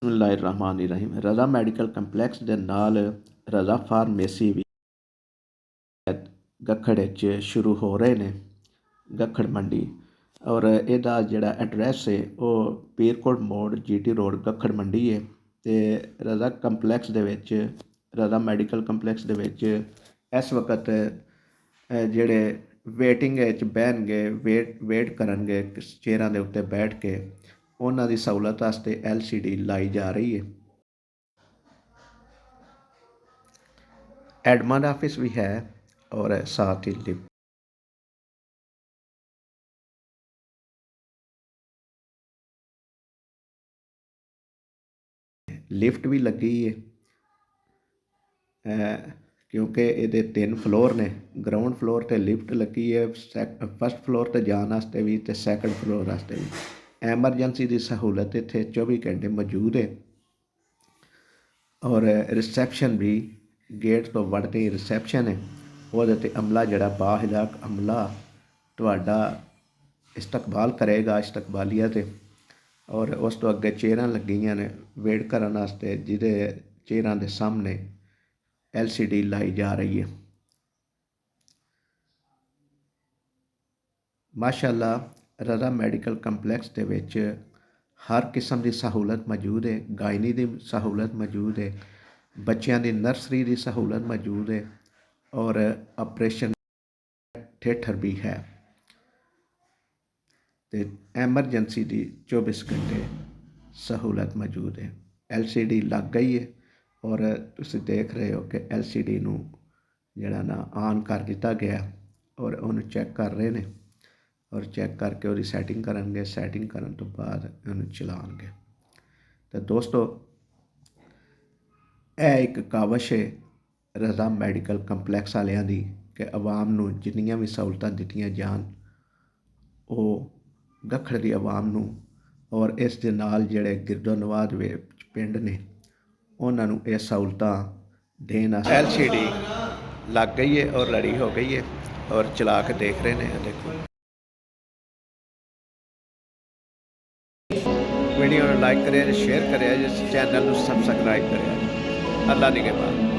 ਬਿਸਮਿल्लाहिर्रहमानिर्रहीम। रज़ा medical complex ਦੇ ਨਾਲ रज़ा pharmacy ਵੀ ਗੱਖੜ 'ਚ ਸ਼ੁਰੂ ਹੋ ਰਹੇ ਨੇ, ਗੱਖੜ ਮੰਡੀ। ਔਰ ਇਹਦਾ ਜਿਹੜਾ ਐਡਰੈਸ ਹੈ ਉਹ ਪੀਰਕੋਟ ਮੋੜ GT ਰੋਡ ਗੱਖੜ ਮੰਡੀ ਹੈ। ਅਤੇ ਰਜ਼ਾ ਕੰਪਲੈਕਸ ਦੇ ਵਿੱਚ, ਰਜ਼ਾ ਮੈਡੀਕਲ ਕੰਪਲੈਕਸ ਦੇ ਵਿੱਚ ਇਸ ਵਕਤ ਜਿਹੜੇ ਵੇਟਿੰਗ ਵਿੱਚ ਬਹਿਣਗੇ, ਵੇਟ ਕਰਨਗੇ ਚੇਅਰਾਂ ਦੇ ਉੱਤੇ ਬੈਠ ਕੇ, ਉਹਨਾਂ ਦੀ ਸਹੂਲਤ ਵਾਸਤੇ LCD ਲਾਈ ਜਾ ਰਹੀ ਹੈ। ਐਡਮਨ ਆਫਿਸ ਵੀ ਹੈ ਔਰ साथ ही ਲਿਫਟ ਵੀ ਲੱਗੀ ਹੈ, ਕਿਉਂਕਿ ਇਹਦੇ 3 ਫਲੋਰ ਨੇ। ਗਰਾਊਂਡ ਫਲੋਰ 'ਤੇ ਲਿਫਟ ਲੱਗੀ ਹੈ, ਫਸਟ ਫਲੋਰ 'ਤੇ ਜਾਣ ਵਾਸਤੇ ਵੀ ਅਤੇ ਸੈਕੰਡ ਫਲੋਰ ਵਾਸਤੇ ਵੀ। ਐਮਰਜੈਂਸੀ ਦੀ ਸਹੂਲਤ ਇੱਥੇ 24 ਘੰਟੇ ਮੌਜੂਦ ਹੈ। ਔਰ ਰਿਸੈਪਸ਼ਨ ਵੀ, ਗੇਟ ਤੋਂ ਵੜਦੇ ਹੀ ਰਿਸੈਪਸ਼ਨ ਹੈ, ਉਹਦੇ 'ਤੇ ਅਮਲਾ ਜਿਹੜਾ ਬਾਹਿਲਾਕ ਅਮਲਾ ਤੁਹਾਡਾ ਇਸਤਕਬਾਲ ਕਰੇਗਾ, ਇਸਤਕਬਾਲੀਆ 'ਤੇ। ਔਰ ਉਸ ਤੋਂ ਅੱਗੇ ਚੇਅਰਾਂ ਲੱਗੀਆਂ ਨੇ ਵੇਟ ਕਰਨ ਵਾਸਤੇ, ਜਿਹਦੇ ਚੇਅਰਾਂ ਦੇ ਸਾਹਮਣੇ LCD ਲਾਈ ਜਾ ਰਹੀ ਹੈ। ਮਾਸ਼ਾਅੱਲਾ, ਰਜ਼ਾ ਮੈਡੀਕਲ ਕੰਪਲੈਕਸ ਦੇ ਵਿੱਚ ਹਰ ਕਿਸਮ ਦੀ ਸਹੂਲਤ ਮੌਜੂਦ ਹੈ। ਗਾਇਨੀ ਦੀ ਸਹੂਲਤ ਮੌਜੂਦ ਹੈ, ਬੱਚਿਆਂ ਦੀ ਨਰਸਰੀ ਦੀ ਸਹੂਲਤ ਮੌਜੂਦ ਹੈ, ਔਰ ਆਪਰੇਸ਼ਨ ਥੀਏਟਰ ਵੀ ਹੈ, ਅਤੇ ਐਮਰਜੈਂਸੀ ਦੀ 24 ਘੰਟੇ ਸਹੂਲਤ ਮੌਜੂਦ ਹੈ। LCD ਲੱਗ ਗਈ ਹੈ ਔਰ ਤੁਸੀਂ ਦੇਖ ਰਹੇ ਹੋ ਕਿ LCD ਨੂੰ ਜਿਹੜਾ ਨਾ ਆਨ ਕਰ ਦਿੱਤਾ ਗਿਆ, ਔਰ ਉਹਨੂੰ ਚੈੱਕ ਕਰ ਰਹੇ ਨੇ, ਔਰ ਚੈੱਕ ਕਰਕੇ ਉਹਦੀ ਸੈਟਿੰਗ ਕਰਨਗੇ। ਸੈਟਿੰਗ ਕਰਨ ਤੋਂ ਬਾਅਦ ਉਹਨੂੰ ਚਲਾਉਣਗੇ। ਤਾਂ ਦੋਸਤੋ, ਇਹ ਇੱਕ ਕਾਵਿਸ਼ ਹੈ ਰਜ਼ਾ ਮੈਡੀਕਲ ਕੰਪਲੈਕਸ ਵਾਲਿਆਂ ਦੀ ਕਿ ਆਵਾਮ ਨੂੰ ਜਿੰਨੀਆਂ ਵੀ ਸਹੂਲਤਾਂ ਦਿੱਤੀਆਂ ਜਾਣ, ਉਹ ਗੱਖੜ ਦੀ ਆਵਾਮ ਨੂੰ, ਔਰ ਇਸ ਦੇ ਨਾਲ ਜਿਹੜੇ ਗਿਰਦੋ ਨਵਾਦ ਵਿੱਚ ਪਿੰਡ ਨੇ, ਉਹਨਾਂ ਨੂੰ ਇਹ ਸਹੂਲਤਾਂ ਦੇਣ ਵਾਸਤੇ LCD ਲੱਗ ਗਈ ਹੈ ਔਰ ਲੜੀ ਹੋ ਗਈ ਹੈ, ਔਰ ਚਲਾ ਕੇ ਦੇਖ ਰਹੇ ਨੇ। ਦੇਖੋ, ਵੀਡੀਓ ਨੂੰ ਲਾਈਕ ਕਰਿਆ ਜੇ, ਸ਼ੇਅਰ ਕਰਿਆ ਜੇ, ਚੈਨਲ ਨੂੰ ਸਬਸਕ੍ਰਾਈਬ ਕਰਿਆ। ਅੱਲਾ ਨਿਗਹਿਬਾਨ।